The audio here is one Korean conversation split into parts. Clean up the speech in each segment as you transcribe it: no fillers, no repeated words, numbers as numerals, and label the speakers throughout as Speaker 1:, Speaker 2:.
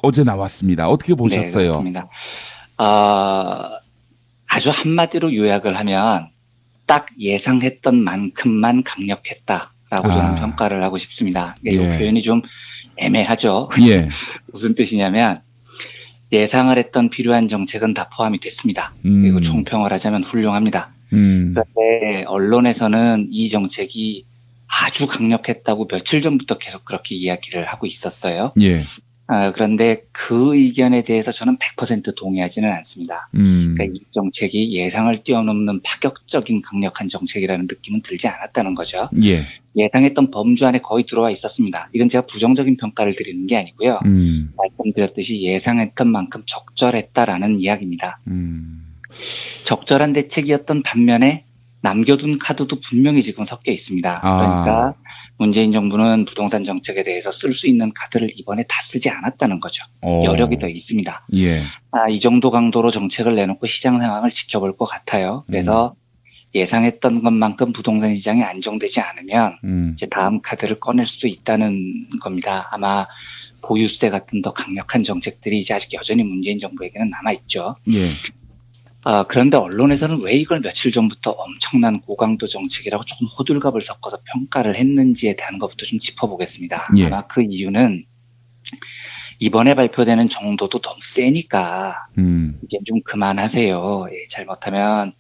Speaker 1: 어제 나왔습니다. 어떻게
Speaker 2: 네,
Speaker 1: 보셨어요?
Speaker 2: 그렇습니다. 아주 한마디로 요약을 하면 딱 예상했던 만큼만 강력했다라고 저는
Speaker 1: 아,
Speaker 2: 평가를 하고 싶습니다. 이
Speaker 1: 예,
Speaker 2: 표현이 좀 애매하죠.
Speaker 1: 예,
Speaker 2: 무슨 뜻이냐면 예상을 했던 필요한 정책은 다 포함이 됐습니다. 그리고
Speaker 1: 음,
Speaker 2: 총평을 하자면 훌륭합니다.
Speaker 1: 음,
Speaker 2: 그런데 언론에서는 이 정책이 아주 강력했다고 며칠 전부터 계속 그렇게 이야기를 하고 있었어요.
Speaker 1: 예,
Speaker 2: 그런데 그 의견에 대해서 저는 100% 동의하지는 않습니다. 그러니까
Speaker 1: 음,
Speaker 2: 이 정책이 예상을 뛰어넘는 파격적인 강력한 정책이라는 느낌은 들지 않았다는 거죠.
Speaker 1: 예,
Speaker 2: 예상했던 범주 안에 거의 들어와 있었습니다. 이건 제가 부정적인 평가를 드리는 게 아니고요.
Speaker 1: 음,
Speaker 2: 말씀드렸듯이 예상했던 만큼 적절했다라는 이야기입니다.
Speaker 1: 음,
Speaker 2: 적절한 대책이었던 반면에 남겨둔 카드도 분명히 지금 섞여 있습니다.
Speaker 1: 아,
Speaker 2: 그러니까 문재인 정부는 부동산 정책에 대해서 쓸 수 있는 카드를 이번에 다 쓰지 않았다는 거죠. 여력이 더
Speaker 1: 어,
Speaker 2: 있습니다.
Speaker 1: 예,
Speaker 2: 이 정도 강도로 정책을 내놓고 시장 상황을 지켜볼 것 같아요.
Speaker 1: 음,
Speaker 2: 그래서 예상했던 것만큼 부동산 시장이 안정되지 않으면
Speaker 1: 음,
Speaker 2: 이제 다음 카드를 꺼낼 수도 있다는 겁니다. 아마 보유세 같은 더 강력한 정책들이 이제 아직 여전히 문재인 정부에게는 남아있죠.
Speaker 1: 예,
Speaker 2: 그런데 언론에서는 왜 이걸 며칠 전부터 엄청난 고강도 정책이라고 조금 호들갑을 섞어서 평가를 했는지에 대한 것부터 좀 짚어보겠습니다.
Speaker 1: 예,
Speaker 2: 아마 그 이유는 이번에 발표되는 정도도 너무 세니까 이제 좀 그만하세요. 잘못하면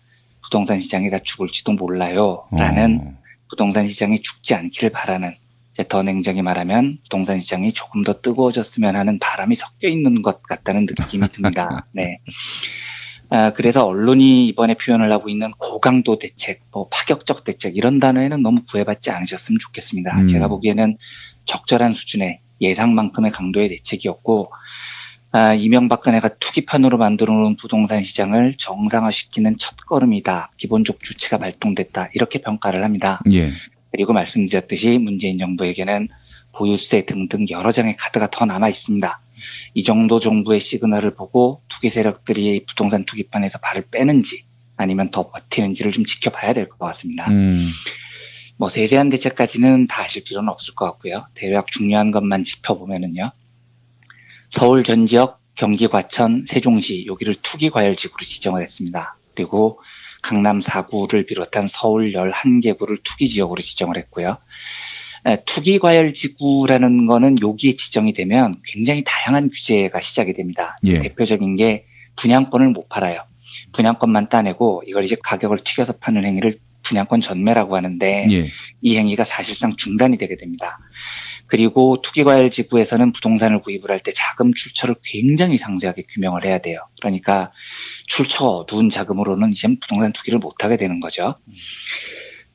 Speaker 2: 부동산 시장이 다 죽을지도 몰라요. 라는
Speaker 1: 어,
Speaker 2: 부동산 시장이 죽지 않기를 바라는, 더 냉정히 말하면 부동산 시장이 조금 더 뜨거워졌으면 하는 바람이 섞여 있는 것 같다는 느낌이 듭니다. 네. 그래서 언론이 이번에 표현을 하고 있는 고강도 대책, 뭐 파격적 대책 이런 단어에는 너무 구애받지 않으셨으면 좋겠습니다. 제가
Speaker 1: 음,
Speaker 2: 보기에는 적절한 수준의 예상만큼의 강도의 대책이었고, 이명박근혜가 투기판으로 만들어 놓은 부동산 시장을 정상화시키는 첫걸음이다. 기본적 조치가 발동됐다. 이렇게 평가를 합니다.
Speaker 1: 예,
Speaker 2: 그리고 말씀드렸듯이 문재인 정부에게는 보유세 등등 여러 장의 카드가 더 남아 있습니다. 이 정도 정부의 시그널을 보고 투기 세력들이 부동산 투기판에서 발을 빼는지 아니면 더 버티는지를 좀 지켜봐야 될 것 같습니다.
Speaker 1: 음,
Speaker 2: 뭐 세세한 대책까지는 다 아실 필요는 없을 것 같고요. 대략 중요한 것만 짚어보면은요. 서울 전 지역, 경기 과천, 세종시 여기를 투기 과열지구로 지정을 했습니다. 그리고 강남 4구를 비롯한 서울 11개구를 투기 지역으로 지정을 했고요. 투기 과열 지구라는 거는 여기에 지정이 되면 굉장히 다양한 규제가 시작이 됩니다.
Speaker 1: 예,
Speaker 2: 대표적인 게 분양권을 못 팔아요. 분양권만 따내고 이걸 이제 가격을 튀겨서 파는 행위를 분양권 전매라고 하는데
Speaker 1: 예,
Speaker 2: 이 행위가 사실상 중단이 되게 됩니다. 그리고 투기과열 지구에서는 부동산을 구입을 할 때 자금 출처를 굉장히 상세하게 규명을 해야 돼요. 그러니까 출처가 어두운 자금으로는 이제 부동산 투기를 못하게 되는 거죠.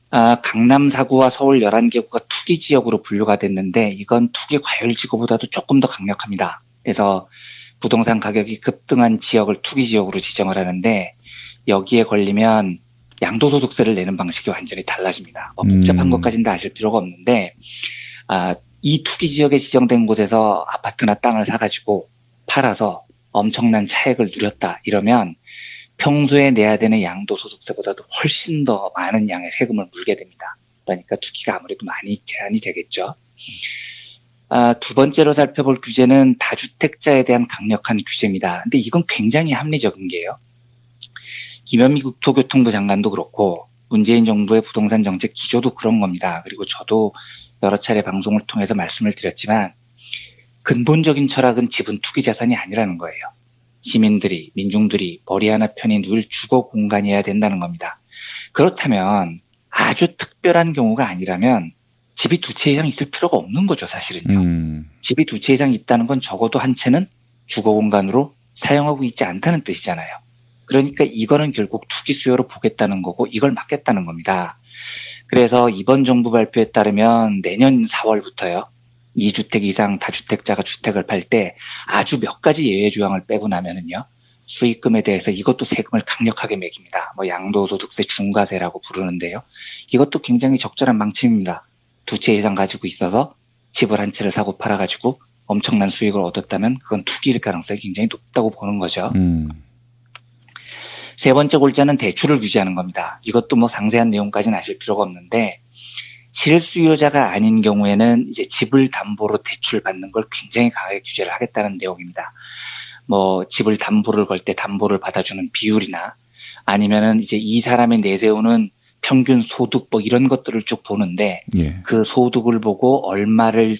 Speaker 2: 강남 4구와 서울 11개구가 투기 지역으로 분류가 됐는데 이건 투기 과열 지구보다도 조금 더 강력합니다. 그래서 부동산 가격이 급등한 지역을 투기 지역으로 지정을 하는데 여기에 걸리면 양도소득세를 내는 방식이 완전히 달라집니다. 뭐 복잡한
Speaker 1: 음,
Speaker 2: 것까지는 다 아실 필요가 없는데 이 투기 지역에 지정된 곳에서 아파트나 땅을 사가지고 팔아서 엄청난 차익을 누렸다 이러면 평소에 내야 되는 양도소득세보다도 훨씬 더 많은 양의 세금을 물게 됩니다. 그러니까 투기가 아무래도 많이 제한이 되겠죠. 두 번째로 살펴볼 규제는 다주택자에 대한 강력한 규제입니다. 근데 이건 굉장히 합리적인 게요. 김현미 국토교통부 장관도 그렇고 문재인 정부의 부동산 정책 기조도 그런 겁니다. 그리고 저도 여러 차례 방송을 통해서 말씀을 드렸지만 근본적인 철학은 집은 투기 자산이 아니라는 거예요. 시민들이, 민중들이 머리 하나 편히 누울 주거 공간이어야 된다는 겁니다. 그렇다면 아주 특별한 경우가 아니라면 집이 두 채 이상 있을 필요가 없는 거죠, 사실은요.
Speaker 1: 음,
Speaker 2: 집이 두 채 이상 있다는 건 적어도 한 채는 주거 공간으로 사용하고 있지 않다는 뜻이잖아요. 그러니까 이거는 결국 투기 수요로 보겠다는 거고 이걸 막겠다는 겁니다. 그래서 이번 정부 발표에 따르면 내년 4월부터요. 2주택 이상 다주택자가 주택을 팔 때 아주 몇 가지 예외 조항을 빼고 나면은요. 수익금에 대해서 이것도 세금을 강력하게 매깁니다. 뭐 양도소득세 중과세라고 부르는데요. 이것도 굉장히 적절한 방침입니다. 두 채 이상 가지고 있어서 집을 한 채를 사고 팔아가지고 엄청난 수익을 얻었다면 그건 투기일 가능성이 굉장히 높다고 보는 거죠.
Speaker 1: 음,
Speaker 2: 세 번째 골자는 대출을 규제하는 겁니다. 이것도 뭐 상세한 내용까지는 아실 필요가 없는데 실수요자가 아닌 경우에는 이제 집을 담보로 대출받는 걸 굉장히 강하게 규제를 하겠다는 내용입니다. 뭐 집을 담보를 걸 때 담보를 받아주는 비율이나 아니면은 이제 이 사람이 내세우는 평균 소득 뭐 이런 것들을 쭉 보는데
Speaker 1: 예.
Speaker 2: 그 소득을 보고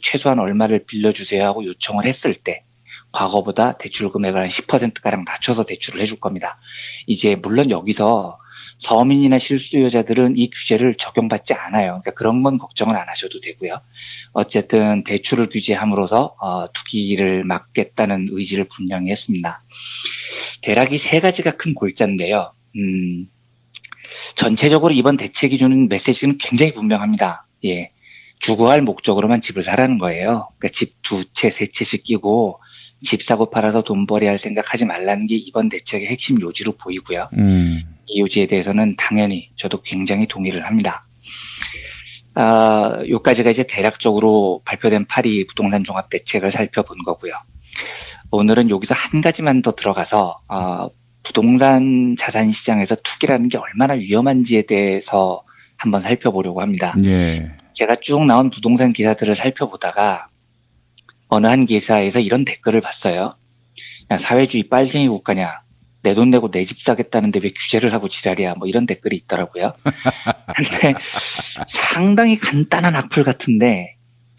Speaker 2: 최소한 얼마를 빌려주세요 하고 요청을 했을 때 과거보다 대출 금액을 한 10%가량 낮춰서 대출을 해줄 겁니다. 이제 물론 여기서 서민이나 실수요자들은 이 규제를 적용받지 않아요. 그러니까 그런 건 걱정을 안 하셔도 되고요. 어쨌든 대출을 규제함으로써 투기를 막겠다는 의지를 분명히 했습니다. 대략 이 세 가지가 큰 골자인데요. 전체적으로 이번 대책이 주는 메시지는 굉장히 분명합니다. 예. 주거할 목적으로만 집을 사라는 거예요. 그러니까 집 2채, 3채씩 끼고 집 사고 팔아서 돈벌이 할 생각하지 말라는 게 이번 대책의 핵심 요지로 보이고요. 이 요지에 대해서는 당연히 저도 굉장히 동의를 합니다. 요까지가 이제 대략적으로 발표된 파리 부동산 종합 대책을 살펴본 거고요. 오늘은 여기서 한 가지만 더 들어가서 부동산 자산 시장에서 투기라는 게 얼마나 위험한지에 대해서 한번 살펴보려고 합니다.
Speaker 1: 예.
Speaker 2: 제가 쭉 나온 부동산 기사들을 살펴보다가 어느 한 기사에서 이런 댓글을 봤어요. 야, 사회주의 빨갱이 국가냐? 내 돈 내고 내 집 사겠다는데 왜 규제를 하고 지랄이야? 뭐 이런 댓글이 있더라고요. 근데 상당히 간단한 악플 같은데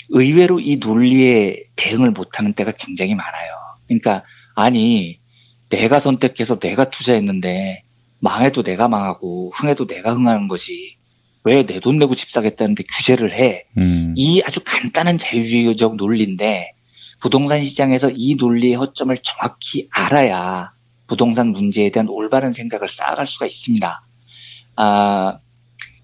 Speaker 2: 의외로 이 논리에 대응을 못하는 때가 굉장히 많아요. 그러니까 아니 내가 선택해서 내가 투자했는데 망해도 내가 망하고 흥해도 내가 흥하는 거지. 왜 내 돈 내고 집 사겠다는데 규제를 해? 이 아주 간단한 자유주의적 논리인데 부동산 시장에서 이 논리의 허점을 정확히 알아야 부동산 문제에 대한 올바른 생각을 쌓아갈 수가 있습니다.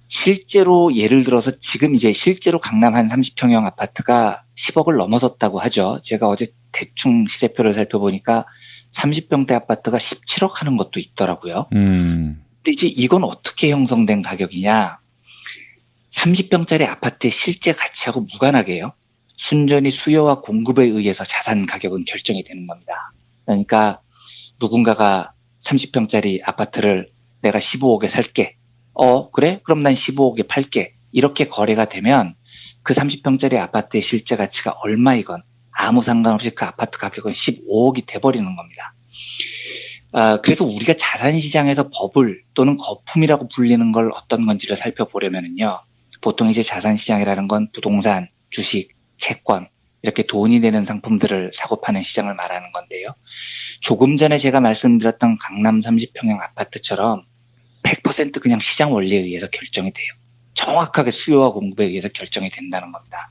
Speaker 2: 실제로 예를 들어서 지금 이제 실제로 강남 한 30평형 아파트가 10억을 넘어섰다고 하죠. 제가 어제 대충 시세표를 살펴보니까 30평대 아파트가 17억 하는 것도 있더라고요. 근데 이제 이건 어떻게 형성된 가격이냐? 30평짜리 아파트의 실제 가치하고 무관하게요. 순전히 수요와 공급에 의해서 자산 가격은 결정이 되는 겁니다. 그러니까 누군가가 30평짜리 아파트를 내가 15억에 살게. 그래? 그럼 난 15억에 팔게. 이렇게 거래가 되면 그 30평짜리 아파트의 실제 가치가 얼마이건 아무 상관없이 그 아파트 가격은 15억이 돼버리는 겁니다. 그래서 우리가 자산시장에서 버블 또는 거품이라고 불리는 걸 어떤 건지를 살펴보려면요. 보통 이제 자산시장이라는 건 부동산, 주식, 채권 이렇게 돈이 되는 상품들을 사고 파는 시장을 말하는 건데요. 조금 전에 제가 말씀드렸던 강남 30평형 아파트처럼 100% 그냥 시장 원리에 의해서 결정이 돼요. 정확하게 수요와 공급에 의해서 결정이 된다는 겁니다.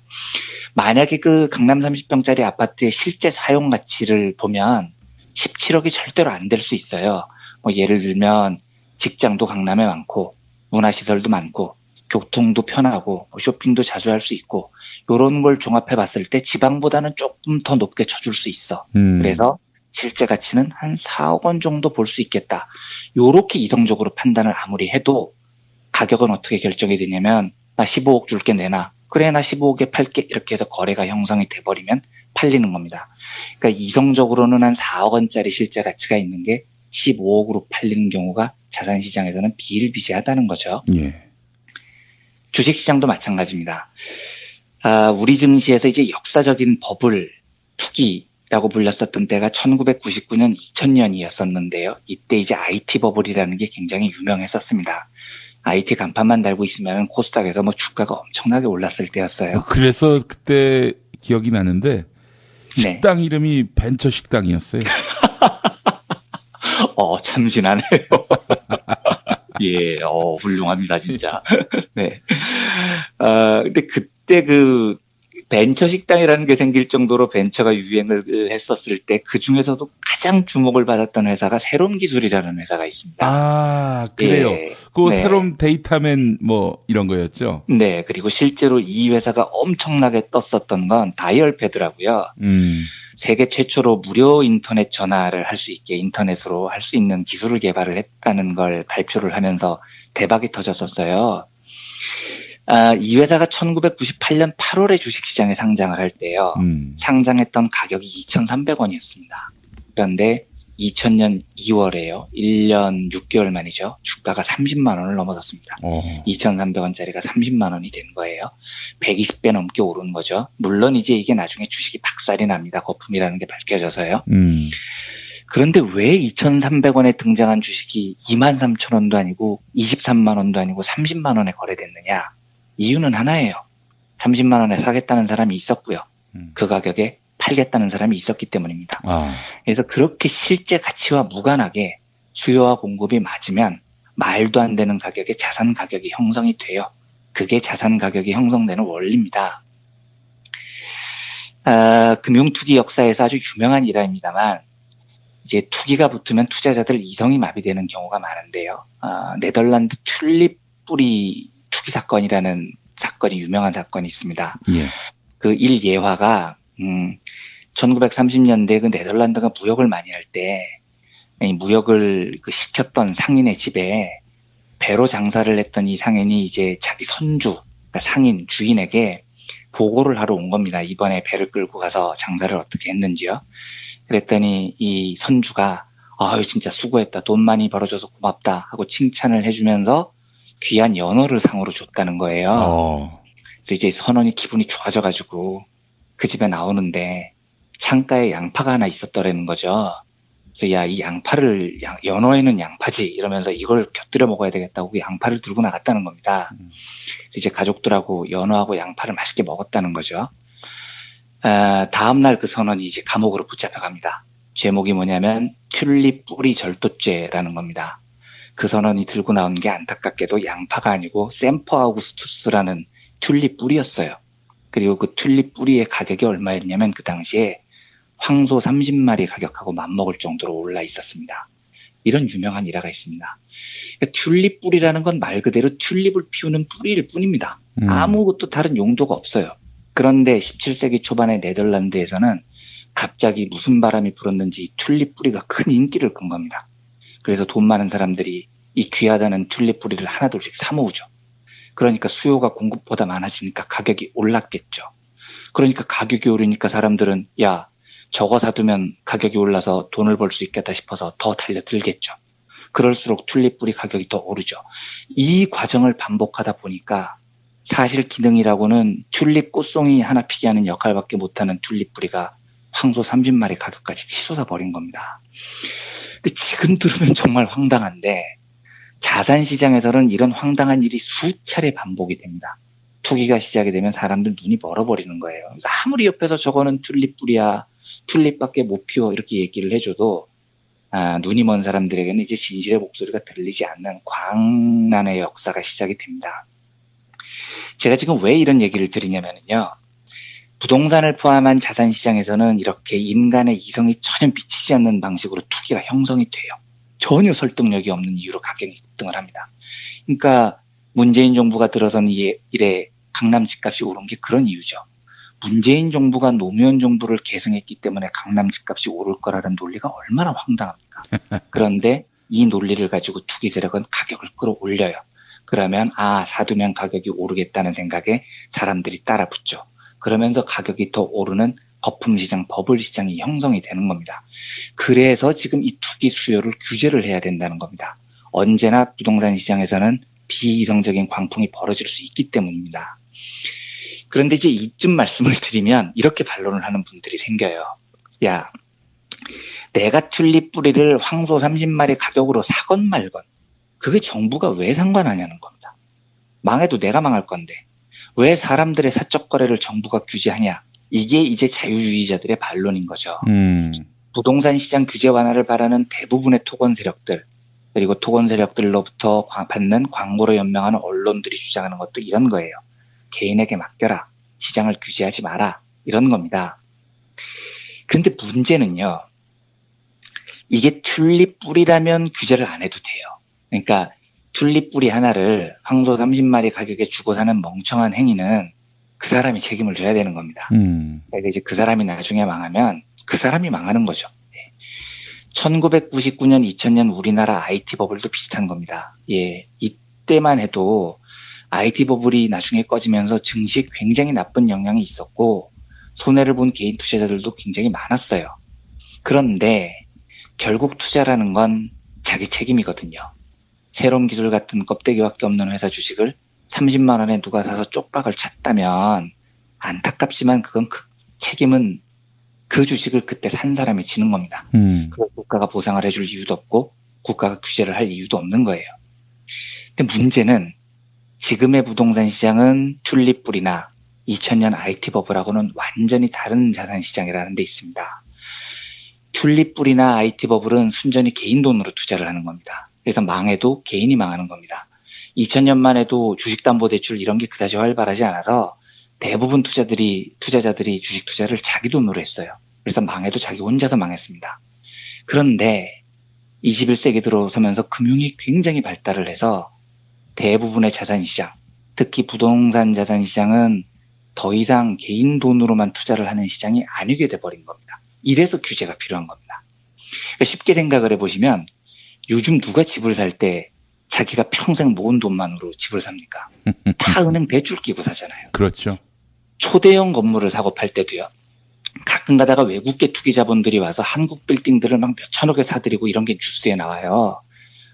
Speaker 2: 만약에 그 강남 30평짜리 아파트의 실제 사용 가치를 보면 17억이 절대로 안 될 수 있어요. 뭐 예를 들면 직장도 강남에 많고 문화시설도 많고 교통도 편하고 쇼핑도 자주 할 수 있고 이런 걸 종합해 봤을 때 지방보다는 조금 더 높게 쳐줄 수 있어. 그래서 실제 가치는 한 4억 원 정도 볼 수 있겠다. 요렇게 이성적으로 판단을 아무리 해도 가격은 어떻게 결정이 되냐면 나 15억 줄게 내놔. 그래 나 15억에 팔게. 이렇게 해서 거래가 형성이 돼버리면 팔리는 겁니다. 그러니까 이성적으로는 한 4억 원짜리 실제 가치가 있는 게 15억으로 팔리는 경우가 자산시장에서는 비일비재하다는 거죠.
Speaker 1: 예.
Speaker 2: 주식시장도 마찬가지입니다. 우리 증시에서 이제 역사적인 버블, 투기라고 불렸었던 때가 1999년, 2000년이었었는데요. 이때 이제 IT 버블이라는 게 굉장히 유명했었습니다. IT 간판만 달고 있으면 코스닥에서 뭐 주가가 엄청나게 올랐을 때였어요.
Speaker 1: 그래서 그때 기억이 나는데 식당
Speaker 2: 네.
Speaker 1: 이름이 벤처 식당이었어요.
Speaker 2: 참신하네요. 예, 훌륭합니다, 진짜. 네. 근데 그때 그 벤처 식당이라는 게 생길 정도로 벤처가 유행을 했었을 때 그 중에서도 가장 주목을 받았던 회사가 새롬기술이라는 회사가 있습니다.
Speaker 1: 아, 그래요.
Speaker 2: 예,
Speaker 1: 그
Speaker 2: 네.
Speaker 1: 새롬 데이터맨 뭐 이런 거였죠.
Speaker 2: 네, 그리고 실제로 이 회사가 엄청나게 떴었던 건 다이얼패드라고요. 세계 최초로 무료 인터넷 전화를 할 수 있게 인터넷으로 할 수 있는 기술을 개발을 했다는 걸 발표를 하면서 대박이 터졌었어요. 이 회사가 1998년 8월에 주식시장에 상장을 할 때요. 상장했던 가격이 2,300원이었습니다. 그런데 2000년 2월에요. 1년 6개월 만이죠. 주가가 30만 원을 넘어섰습니다. 2,300원짜리가 30만 원이 된 거예요. 120배 넘게 오른 거죠. 물론 이제 이게 나중에 주식이 박살이 납니다. 거품이라는 게 밝혀져서요. 그런데 왜 2,300원에 등장한 주식이 23,000원도 아니고 23만 원도 아니고 30만 원에 거래됐느냐? 이유는 하나예요. 30만 원에 사겠다는 사람이 있었고요. 그 가격에 팔겠다는 사람이 있었기 때문입니다. 그래서 그렇게 실제 가치와 무관하게 수요와 공급이 맞으면 말도 안 되는 가격에 자산 가격이 형성이 돼요. 그게 자산 가격이 형성되는 원리입니다. 금융투기 역사에서 아주 유명한 일화입니다만 이제 투기가 붙으면 투자자들 이성이 마비되는 경우가 많은데요. 네덜란드 튤립 뿌리 투기 사건이라는 사건이 유명한 사건이 있습니다.
Speaker 1: 예.
Speaker 2: 그 일예화가 1930년대 그 네덜란드가 무역을 많이 할 때 무역을 시켰던 상인의 집에 배로 장사를 했던 이 상인이 이제 자기 선주, 그러니까 상인 주인에게 보고를 하러 온 겁니다. 이번에 배를 끌고 가서 장사를 어떻게 했는지요. 그랬더니 이 선주가 아유 진짜 수고했다. 돈 많이 벌어줘서 고맙다 하고 칭찬을 해주면서 귀한 연어를 상으로 줬다는 거예요. 그래서 이제 선원이 기분이 좋아져가지고 그 집에 나오는데 창가에 양파가 하나 있었더라는 거죠. 그래서 야, 이 양파를 연어에는 양파지 이러면서 이걸 곁들여 먹어야 되겠다고 그 양파를 들고 나갔다는 겁니다. 그래서 이제 가족들하고 연어하고 양파를 맛있게 먹었다는 거죠. 다음날 그 선원이 이제 감옥으로 붙잡혀갑니다. 제목이 뭐냐면 튤립 뿌리 절도죄라는 겁니다. 그 선원이 들고 나온 게 안타깝게도 양파가 아니고 샘퍼 아우구스투스라는 튤립 뿌리였어요. 그리고 그 튤립 뿌리의 가격이 얼마였냐면 그 당시에 황소 30마리 가격하고 맞먹을 정도로 올라 있었습니다. 이런 유명한 일화가 있습니다. 그러니까 튤립 뿌리라는 건 말 그대로 튤립을 피우는 뿌리일 뿐입니다. 아무것도 다른 용도가 없어요. 그런데 17세기 초반의 네덜란드에서는 갑자기 무슨 바람이 불었는지 튤립 뿌리가 큰 인기를 끈 겁니다. 그래서 돈 많은 사람들이 이 귀하다는 튤립 뿌리를 하나둘씩 사모으죠. 그러니까 수요가 공급보다 많아지니까 가격이 올랐겠죠. 그러니까 가격이 오르니까 사람들은 야 저거 사두면 가격이 올라서 돈을 벌 수 있겠다 싶어서 더 달려들겠죠. 그럴수록 튤립 뿌리 가격이 더 오르죠. 이 과정을 반복하다 보니까 사실 기능이라고는 튤립 꽃송이 하나 피게 하는 역할밖에 못하는 튤립 뿌리가 황소 30마리 가격까지 치솟아 버린 겁니다. 근데 지금 들으면 정말 황당한데 자산시장에서는 이런 황당한 일이 수차례 반복이 됩니다. 투기가 시작이 되면 사람들 눈이 멀어버리는 거예요. 아무리 옆에서 저거는 튤립 뿌리야, 튤립밖에 못 피워 이렇게 얘기를 해줘도 눈이 먼 사람들에게는 이제 진실의 목소리가 들리지 않는 광란의 역사가 시작이 됩니다. 제가 지금 왜 이런 얘기를 드리냐면요. 부동산을 포함한 자산시장에서는 이렇게 인간의 이성이 전혀 미치지 않는 방식으로 투기가 형성이 돼요. 전혀 설득력이 없는 이유로 가격이 급등을 합니다. 그러니까 문재인 정부가 들어선 이래 강남 집값이 오른 게 그런 이유죠. 문재인 정부가 노무현 정부를 계승했기 때문에 강남 집값이 오를 거라는 논리가 얼마나 황당합니까? 그런데 이 논리를 가지고 투기 세력은 가격을 끌어올려요. 그러면 사두면 가격이 오르겠다는 생각에 사람들이 따라 붙죠. 그러면서 가격이 더 오르는 거품시장, 버블시장이 형성이 되는 겁니다. 그래서 지금 이 투기 수요를 규제를 해야 된다는 겁니다. 언제나 부동산 시장에서는 비이성적인 광풍이 벌어질 수 있기 때문입니다. 그런데 이제 이쯤 말씀을 드리면 이렇게 반론을 하는 분들이 생겨요. 야, 내가 튤립 뿌리를 황소 30마리 가격으로 사건 말건 그게 정부가 왜 상관하냐는 겁니다. 망해도 내가 망할 건데 왜 사람들의 사적 거래를 정부가 규제하냐. 이게 이제 자유주의자들의 반론인 거죠. 부동산 시장 규제 완화를 바라는 대부분의 토건 세력들 그리고 토건 세력들로부터 받는 광고로 연명하는 언론들이 주장하는 것도 이런 거예요. 개인에게 맡겨라. 시장을 규제하지 마라. 이런 겁니다. 그런데 문제는요. 이게 튤립 뿌리라면 규제를 안 해도 돼요. 그러니까 튤립 뿌리 하나를 황소 30마리 가격에 주고 사는 멍청한 행위는 그 사람이 책임을 져야 되는 겁니다. 그러니까 이제 그 사람이 나중에 망하면 그 사람이 망하는 거죠. 1999년, 2000년 우리나라 IT 버블도 비슷한 겁니다. 예, 이때만 해도 IT 버블이 나중에 꺼지면서 증시에 굉장히 나쁜 영향이 있었고 손해를 본 개인 투자자들도 굉장히 많았어요. 그런데 결국 투자라는 건 자기 책임이거든요. 새로운 기술 같은 껍데기밖에 없는 회사 주식을 30만 원에 누가 사서 쪽박을 찼다면 안타깝지만 그건 그 책임은 그 주식을 그때 산 사람이 지는 겁니다. 그걸 국가가 보상을 해줄 이유도 없고 국가가 규제를 할 이유도 없는 거예요. 근데 문제는 지금의 부동산 시장은 튤립불이나 2000년 IT 버블하고는 완전히 다른 자산 시장이라는 데 있습니다. 튤립불이나 IT 버블은 순전히 개인 돈으로 투자를 하는 겁니다. 그래서 망해도 개인이 망하는 겁니다. 2000년만 해도 주식담보대출 이런 게 그다지 활발하지 않아서 대부분 투자자들이 주식 투자를 자기 돈으로 했어요. 그래서 망해도 자기 혼자서 망했습니다. 그런데 21세기 들어서면서 금융이 굉장히 발달을 해서 대부분의 자산시장, 특히 부동산 자산시장은 더 이상 개인 돈으로만 투자를 하는 시장이 아니게 돼버린 겁니다. 이래서 규제가 필요한 겁니다. 그러니까 쉽게 생각을 해보시면 요즘 누가 집을 살 때 자기가 평생 모은 돈만으로 집을 삽니까? 다 은행 대출 끼고 사잖아요.
Speaker 1: 그렇죠.
Speaker 2: 초대형 건물을 사고 팔 때도요. 가끔 가다가 외국계 투기자본들이 와서 한국 빌딩들을 막 몇천억에 사들이고 이런 게 뉴스에 나와요.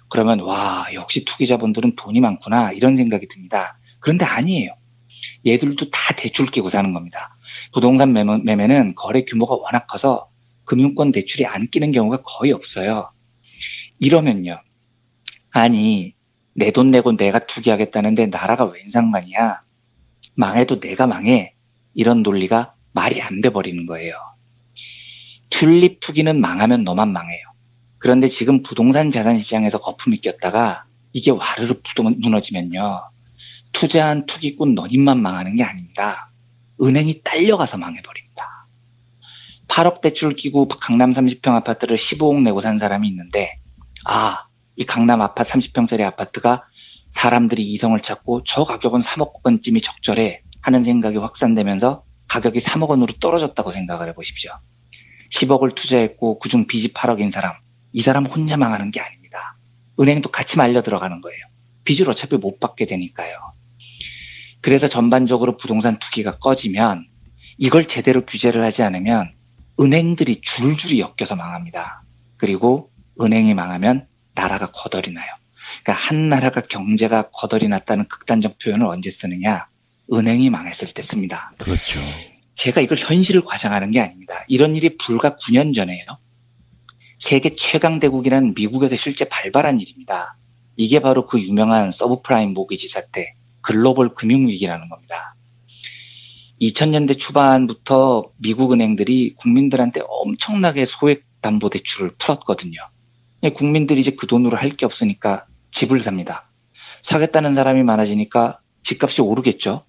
Speaker 2: 그러면 와 역시 투기자본들은 돈이 많구나 이런 생각이 듭니다. 그런데 아니에요. 얘들도 다 대출 끼고 사는 겁니다. 부동산 매매는 거래 규모가 워낙 커서 금융권 대출이 안 끼는 경우가 거의 없어요. 이러면요. 아니 내 돈 내고 내가 투기하겠다는데 나라가 웬 상관이야. 망해도 내가 망해. 이런 논리가 말이 안 돼 버리는 거예요. 튤립 투기는 망하면 너만 망해요. 그런데 지금 부동산 자산 시장에서 거품이 꼈다가 이게 와르르 무너지면요. 투자한 투기꾼 너님만 망하는 게 아닙니다. 은행이 딸려가서 망해버립니다. 8억 대출 끼고 강남 30평 아파트를 15억 내고 산 사람이 있는데 이 강남 아파트 30평짜리 아파트가 사람들이 이성을 찾고 저 가격은 3억 원쯤이 적절해 하는 생각이 확산되면서 가격이 3억 원으로 떨어졌다고 생각을 해보십시오. 10억을 투자했고 그중 빚이 8억인 사람, 이 사람 혼자 망하는 게 아닙니다. 은행도 같이 말려 들어가는 거예요. 빚을 어차피 못 받게 되니까요. 그래서 전반적으로 부동산 투기가 꺼지면 이걸 제대로 규제를 하지 않으면 은행들이 줄줄이 엮여서 망합니다. 그리고 은행이 망하면 나라가 거덜이 나요. 그러니까 한 나라가 경제가 거덜이 났다는 극단적 표현을 언제 쓰느냐? 은행이 망했을 때 씁니다.
Speaker 1: 그렇죠.
Speaker 2: 제가 이걸 현실을 과장하는 게 아닙니다. 이런 일이 불과 9년 전에요. 세계 최강대국이라는 미국에서 실제 발발한 일입니다. 이게 바로 그 유명한 서브프라임 모기지 사태, 글로벌 금융위기라는 겁니다. 2000년대 초반부터 미국 은행들이 국민들한테 엄청나게 소액 담보대출을 풀었거든요. 국민들이 이제 그 돈으로 할 게 없으니까 집을 삽니다. 사겠다는 사람이 많아지니까 집값이 오르겠죠.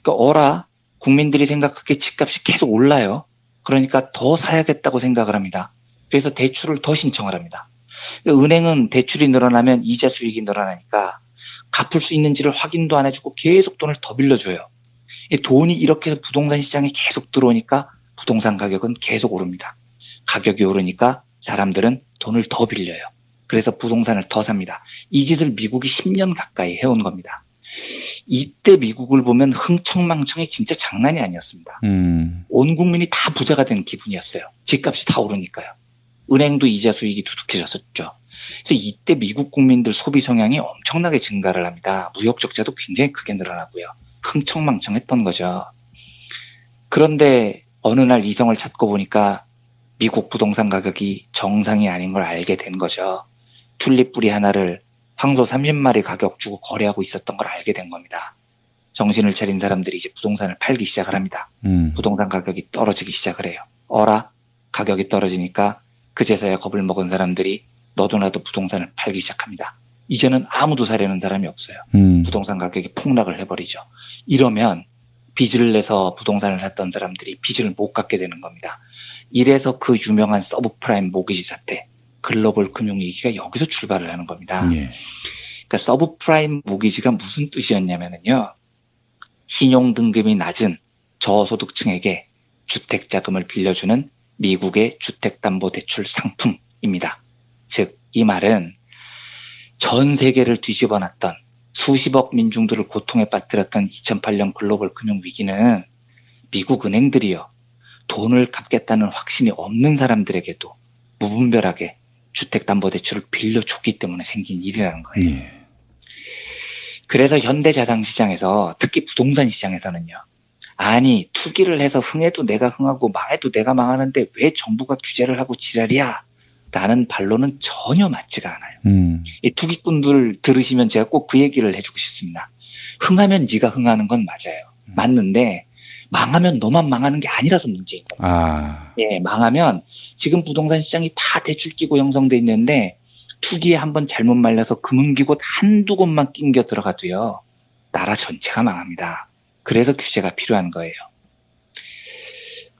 Speaker 2: 그러니까 국민들이 생각하기에 집값이 계속 올라요. 그러니까 더 사야겠다고 생각을 합니다. 그래서 대출을 더 신청을 합니다. 은행은 대출이 늘어나면 이자 수익이 늘어나니까 갚을 수 있는지를 확인도 안 해주고 계속 돈을 더 빌려줘요. 돈이 이렇게 해서 부동산 시장에 계속 들어오니까 부동산 가격은 계속 오릅니다. 가격이 오르니까 사람들은 돈을 더 빌려요. 그래서 부동산을 더 삽니다. 이 짓을 미국이 10년 가까이 해온 겁니다. 이때 미국을 보면 흥청망청이 진짜 장난이 아니었습니다. 온 국민이 다 부자가 된 기분이었어요. 집값이 다 오르니까요. 은행도 이자 수익이 두둑해졌었죠. 그래서 이때 미국 국민들 소비 성향이 엄청나게 증가를 합니다. 무역 적자도 굉장히 크게 늘어나고요. 흥청망청했던 거죠. 그런데 어느 날 이성을 찾고 보니까 미국 부동산 가격이 정상이 아닌 걸 알게 된 거죠. 튤립 뿌리 하나를 황소 30마리 가격 주고 거래하고 있었던 걸 알게 된 겁니다. 정신을 차린 사람들이 이제 부동산을 팔기 시작을 합니다. 부동산 가격이 떨어지기 시작을 해요. 가격이 떨어지니까 그제서야 겁을 먹은 사람들이 너도 나도 부동산을 팔기 시작합니다. 이제는 아무도 사려는 사람이 없어요. 부동산 가격이 폭락을 해버리죠. 이러면 빚을 내서 부동산을 샀던 사람들이 빚을 못 갚게 되는 겁니다. 이래서 그 유명한 서브프라임 모기지 사태, 글로벌 금융위기가 여기서 출발을 하는 겁니다.
Speaker 1: 예.
Speaker 2: 그러니까 서브프라임 모기지가 무슨 뜻이었냐면요. 신용등급이 낮은 저소득층에게 주택자금을 빌려주는 미국의 주택담보대출 상품입니다. 즉, 이 말은 전 세계를 뒤집어놨던 수십억 민중들을 고통에 빠뜨렸던 2008년 글로벌 금융위기는 미국 은행들이요. 돈을 갚겠다는 확신이 없는 사람들에게도 무분별하게 주택담보대출을 빌려줬기 때문에 생긴 일이라는 거예요.
Speaker 1: 예.
Speaker 2: 그래서 현대자산시장에서, 특히 부동산 시장에서는요. 아니, 투기를 해서 흥해도 내가 흥하고 망해도 내가 망하는데 왜 정부가 규제를 하고 지랄이야? 라는 반론은 전혀 맞지가 않아요. 이 투기꾼들 들으시면 제가 꼭 그 얘기를 해주고 싶습니다. 흥하면 네가 흥하는 건 맞아요. 맞는데 망하면 너만 망하는 게 아니라서 문제인 겁니다. 예, 망하면 지금 부동산 시장이 다 대출 끼고 형성돼 있는데 투기에 한번 잘못 말려서 금융기고 한두 곳만 낑겨 들어가도요. 나라 전체가 망합니다. 그래서 규제가 필요한 거예요.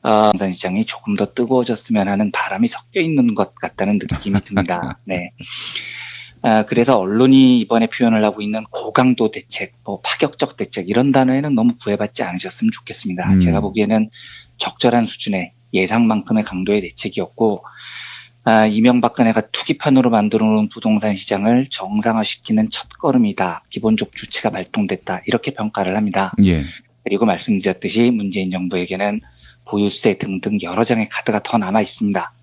Speaker 2: 부동산 시장이 조금 더 뜨거워졌으면 하는 바람이 섞여 있는 것 같다는 느낌이 듭니다. 네. 그래서 언론이 이번에 표현을 하고 있는 고강도 대책, 파격적 대책 이런 단어에는 너무 구애받지 않으셨으면 좋겠습니다. 제가 보기에는 적절한 수준의 예상만큼의 강도의 대책이었고 이명박근혜가 투기판으로 만들어 놓은 부동산 시장을 정상화시키는 첫걸음이다. 기본적 조치가 발동됐다. 이렇게 평가를 합니다.
Speaker 1: 예.
Speaker 2: 그리고 말씀드렸듯이 문재인 정부에게는 보유세 등등 여러 장의 카드가 더 남아 있습니다.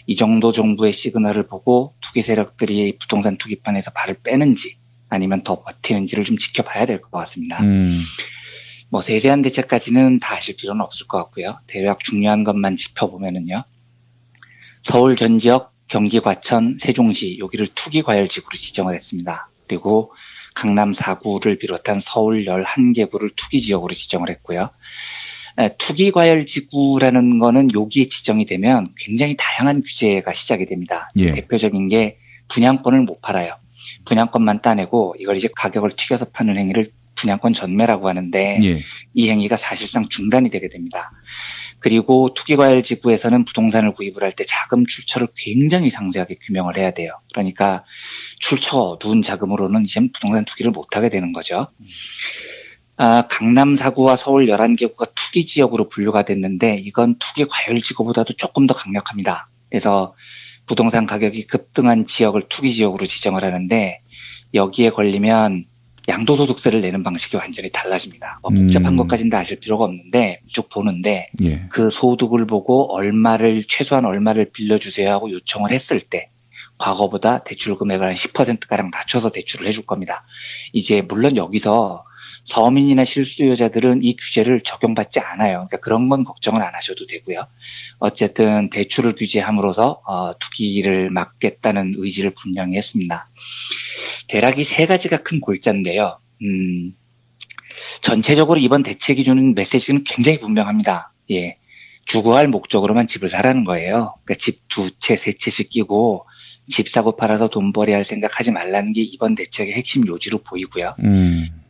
Speaker 2: 이 정도 정부의 시그널을 보고 투기 세력들이 부동산 투기판에서 발을 빼는지 아니면 더 버티는지를 좀 지켜봐야 될 것 같습니다. 세세한 대책까지는 다 아실 필요는 없을 것 같고요. 대략 중요한 것만 짚어보면은요. 서울 전 지역, 경기 과천, 세종시 여기를 투기 과열지구로 지정을 했습니다. 그리고 강남 4구를 비롯한 서울 11개구를 투기 지역으로 지정을 했고요. 투기 과열 지구라는 거는 여기에 지정이 되면 굉장히 다양한 규제가 시작이 됩니다.
Speaker 1: 예.
Speaker 2: 대표적인 게 분양권을 못 팔아요. 분양권만 따내고 이걸 이제 가격을 튀겨서 파는 행위를 분양권 전매라고 하는데
Speaker 1: 예.
Speaker 2: 이 행위가 사실상 중단이 되게 됩니다. 그리고 투기 과열 지구에서는 부동산을 구입을 할 때 자금 출처를 굉장히 상세하게 규명을 해야 돼요. 그러니까 출처가 어두운 자금으로는 이제 부동산 투기를 못 하게 되는 거죠. 강남 4구와 서울 11개구가 투기 지역으로 분류가 됐는데 이건 투기 과열 지구보다도 조금 더 강력합니다. 그래서 부동산 가격이 급등한 지역을 투기 지역으로 지정을 하는데 여기에 걸리면 양도소득세를 내는 방식이 완전히 달라집니다. 복잡한 것까지는 다 아실 필요가 없는데 쭉 보는데
Speaker 1: 예.
Speaker 2: 그 소득을 보고 최소한 얼마를 빌려주세요 하고 요청을 했을 때 과거보다 대출 금액을 한 10%가량 낮춰서 대출을 해줄 겁니다. 이제 물론 여기서 서민이나 실수요자들은 이 규제를 적용받지 않아요. 그러니까 그런 건 걱정은 안 하셔도 되고요. 어쨌든 대출을 규제함으로써 투기를 막겠다는 의지를 분명히 했습니다. 대략 이 세 가지가 큰 골자인데요. 전체적으로 이번 대책이 주는 메시지는 굉장히 분명합니다. 예, 주거할 목적으로만 집을 사라는 거예요. 그러니까 집 2채, 3채씩 끼고 집 사고 팔아서 돈벌이 할 생각하지 말라는 게 이번 대책의 핵심 요지로 보이고요.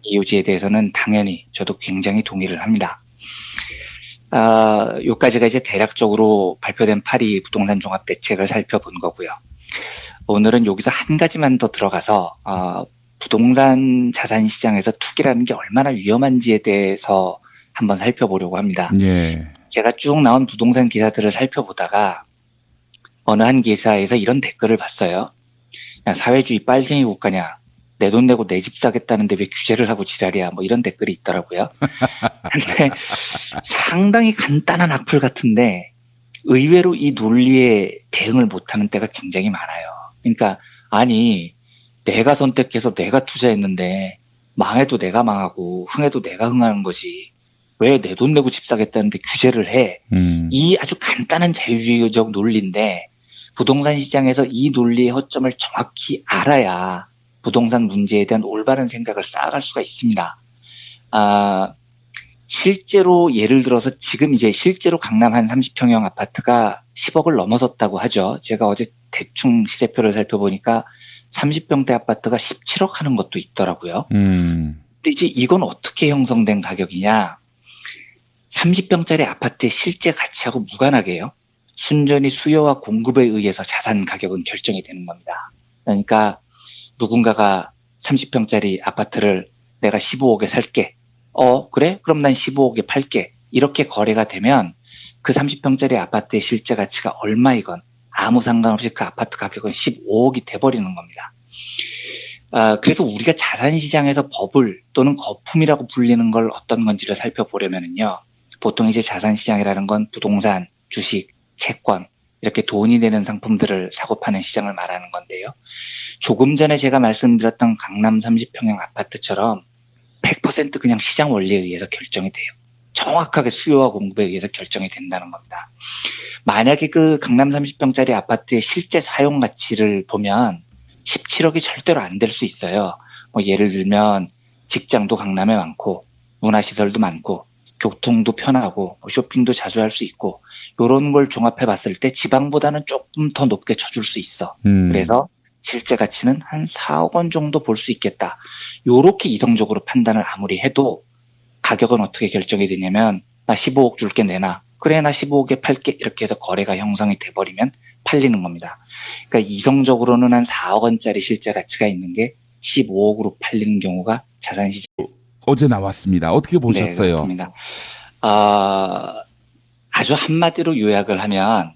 Speaker 2: 이 요지에 대해서는 당연히 저도 굉장히 동의를 합니다. 요까지가 이제 대략적으로 발표된 8.2 부동산 종합대책을 살펴본 거고요. 오늘은 여기서 한 가지만 더 들어가서 부동산 자산 시장에서 투기라는 게 얼마나 위험한지에 대해서 한번 살펴보려고 합니다.
Speaker 1: 예.
Speaker 2: 제가 쭉 나온 부동산 기사들을 살펴보다가 어느 한 기사에서 이런 댓글을 봤어요. 야, 사회주의 빨갱이 국가냐? 내 돈 내고 내 집 사겠다는데 왜 규제를 하고 지랄이야? 이런 댓글이 있더라고요. 근데 상당히 간단한 악플 같은데 의외로 이 논리에 대응을 못하는 때가 굉장히 많아요. 그러니까 아니 내가 선택해서 내가 투자했는데 망해도 내가 망하고 흥해도 내가 흥하는 거지. 왜 내 돈 내고 집 사겠다는데 규제를 해? 이 아주 간단한 자유주의적 논리인데 부동산 시장에서 이 논리의 허점을 정확히 알아야 부동산 문제에 대한 올바른 생각을 쌓아갈 수가 있습니다. 실제로 예를 들어서 지금 이제 실제로 강남 한 30평형 아파트가 10억을 넘어섰다고 하죠. 제가 어제 대충 시세표를 살펴보니까 30평대 아파트가 17억 하는 것도 있더라고요. 근데 이제 이건 어떻게 형성된 가격이냐? 30평짜리 아파트의 실제 가치하고 무관하게요. 순전히 수요와 공급에 의해서 자산 가격은 결정이 되는 겁니다. 그러니까 누군가가 30평짜리 아파트를 내가 15억에 살게. 그래? 그럼 난 15억에 팔게. 이렇게 거래가 되면 그 30평짜리 아파트의 실제 가치가 얼마이건 아무 상관없이 그 아파트 가격은 15억이 돼버리는 겁니다. 그래서 우리가 자산시장에서 버블 또는 거품이라고 불리는 걸 어떤 건지를 살펴보려면요. 보통 이제 자산시장이라는 건 부동산, 주식, 채권 이렇게 돈이 되는 상품들을 사고 파는 시장을 말하는 건데요. 조금 전에 제가 말씀드렸던 강남 30평형 아파트처럼 100% 그냥 시장 원리에 의해서 결정이 돼요. 정확하게 수요와 공급에 의해서 결정이 된다는 겁니다. 만약에 그 강남 30평짜리 아파트의 실제 사용 가치를 보면 17억이 절대로 안 될 수 있어요. 뭐 예를 들면 직장도 강남에 많고 문화시설도 많고 교통도 편하고 쇼핑도 자주 할 수 있고 이런 걸 종합해 봤을 때 지방보다는 조금 더 높게 쳐줄 수 있어. 그래서 실제 가치는 한 4억 원 정도 볼 수 있겠다. 요렇게 이성적으로 판단을 아무리 해도 가격은 어떻게 결정이 되냐면 나 15억 줄게 내놔. 그래 나 15억에 팔게. 이렇게 해서 거래가 형성이 돼버리면 팔리는 겁니다. 그러니까 이성적으로는 한 4억 원짜리 실제 가치가 있는 게 15억으로 팔리는 경우가 자산시장.
Speaker 1: 어제 나왔습니다. 어떻게 보셨어요?
Speaker 2: 네, 그렇습니다. 아주 한마디로 요약을 하면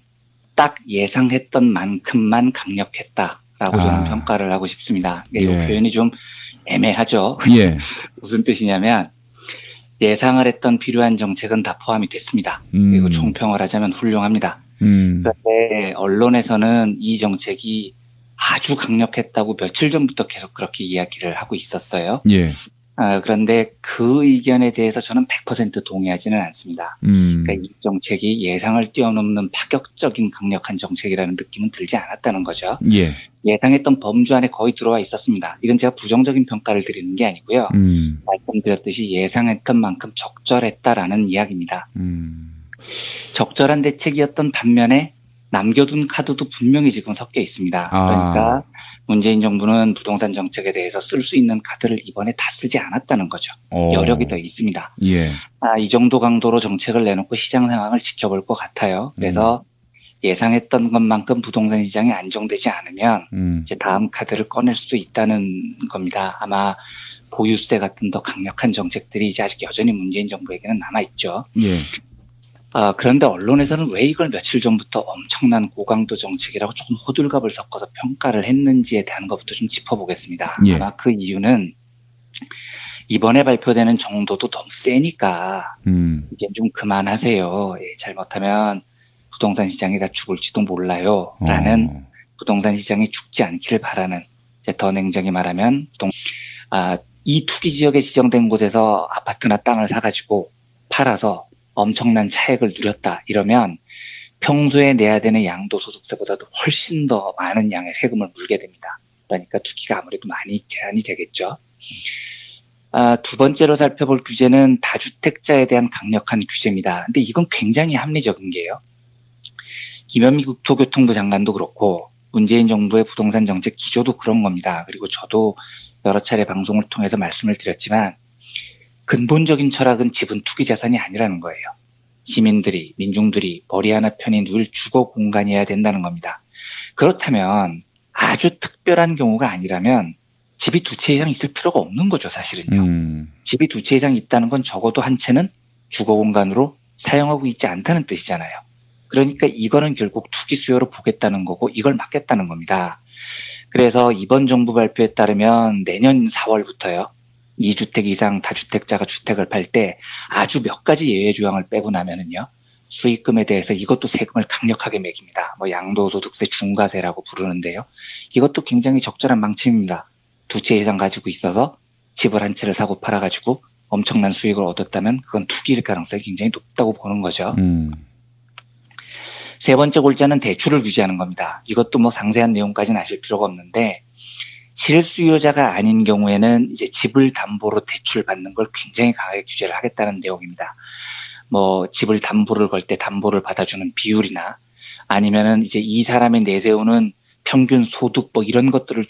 Speaker 2: 딱 예상했던 만큼만 강력했다라고 저는 평가를 하고 싶습니다. 이 표현이 좀 애매하죠.
Speaker 1: 예.
Speaker 2: 무슨 뜻이냐면 예상을 했던 필요한 정책은 다 포함이 됐습니다. 그리고 총평을 하자면 훌륭합니다. 그런데 언론에서는 이 정책이 아주 강력했다고 며칠 전부터 계속 그렇게 이야기를 하고 있었어요.
Speaker 1: 예.
Speaker 2: 그런데 그 의견에 대해서 저는 100% 동의하지는 않습니다. 그러니까 이 정책이 예상을 뛰어넘는 파격적인 강력한 정책이라는 느낌은 들지 않았다는 거죠.
Speaker 1: 예.
Speaker 2: 예상했던 범주 안에 거의 들어와 있었습니다. 이건 제가 부정적인 평가를 드리는 게 아니고요. 말씀드렸듯이 예상했던 만큼 적절했다라는 이야기입니다. 적절한 대책이었던 반면에 남겨둔 카드도 분명히 지금 섞여 있습니다. 그러니까 문재인 정부는 부동산 정책에 대해서 쓸 수 있는 카드를 이번에 다 쓰지 않았다는 거죠. 여력이 더 있습니다.
Speaker 1: 예.
Speaker 2: 이 정도 강도로 정책을 내놓고 시장 상황을 지켜볼 것 같아요. 그래서 예상했던 것만큼 부동산 시장이 안정되지 않으면 이제 다음 카드를 꺼낼 수 있다는 겁니다. 아마 보유세 같은 더 강력한 정책들이 이제 아직 여전히 문재인 정부에게는 남아있죠.
Speaker 1: 예.
Speaker 2: 그런데 언론에서는 왜 이걸 며칠 전부터 엄청난 고강도 정책이라고 조금 호들갑을 섞어서 평가를 했는지에 대한 것부터 좀 짚어보겠습니다.
Speaker 1: 예.
Speaker 2: 아마 그 이유는 이번에 발표되는 정도도 너무 세니까 이제 좀 그만하세요. 잘못하면 부동산 시장이 다 죽을지도 몰라요. 라는 부동산 시장이 죽지 않기를 바라는, 이제 더 냉정히 말하면 이 투기 지역에 지정된 곳에서 아파트나 땅을 사가지고 팔아서 엄청난 차익을 누렸다 이러면 평소에 내야 되는 양도소득세보다도 훨씬 더 많은 양의 세금을 물게 됩니다. 그러니까 투기가 아무래도 많이 제한이 되겠죠. 두 번째로 살펴볼 규제는 다주택자에 대한 강력한 규제입니다. 근데 이건 굉장히 합리적인 게요. 김현미 국토교통부 장관도 그렇고 문재인 정부의 부동산 정책 기조도 그런 겁니다. 그리고 저도 여러 차례 방송을 통해서 말씀을 드렸지만 근본적인 철학은 집은 투기 자산이 아니라는 거예요. 시민들이, 민중들이 머리 하나 편히 누울 주거 공간이어야 된다는 겁니다. 그렇다면 아주 특별한 경우가 아니라면 집이 두 채 이상 있을 필요가 없는 거죠, 사실은요. 집이 두 채 이상 있다는 건 적어도 한 채는 주거 공간으로 사용하고 있지 않다는 뜻이잖아요. 그러니까 이거는 결국 투기 수요로 보겠다는 거고 이걸 막겠다는 겁니다. 그래서 이번 정부 발표에 따르면 내년 4월부터요. 2주택 이상 다주택자가 주택을 팔 때 아주 몇 가지 예외 조항을 빼고 나면은요. 수익금에 대해서 이것도 세금을 강력하게 매깁니다. 양도소득세 중과세라고 부르는데요. 이것도 굉장히 적절한 방침입니다. 두 채 이상 가지고 있어서 집을 한 채를 사고 팔아가지고 엄청난 수익을 얻었다면 그건 투기일 가능성이 굉장히 높다고 보는 거죠. 세 번째 골자는 대출을 규제하는 겁니다. 이것도 상세한 내용까지는 아실 필요가 없는데 실수요자가 아닌 경우에는 이제 집을 담보로 대출 받는 걸 굉장히 강하게 규제를 하겠다는 내용입니다. 집을 담보를 걸 때 담보를 받아주는 비율이나 아니면은 이제 이 사람이 내세우는 평균 소득 이런 것들을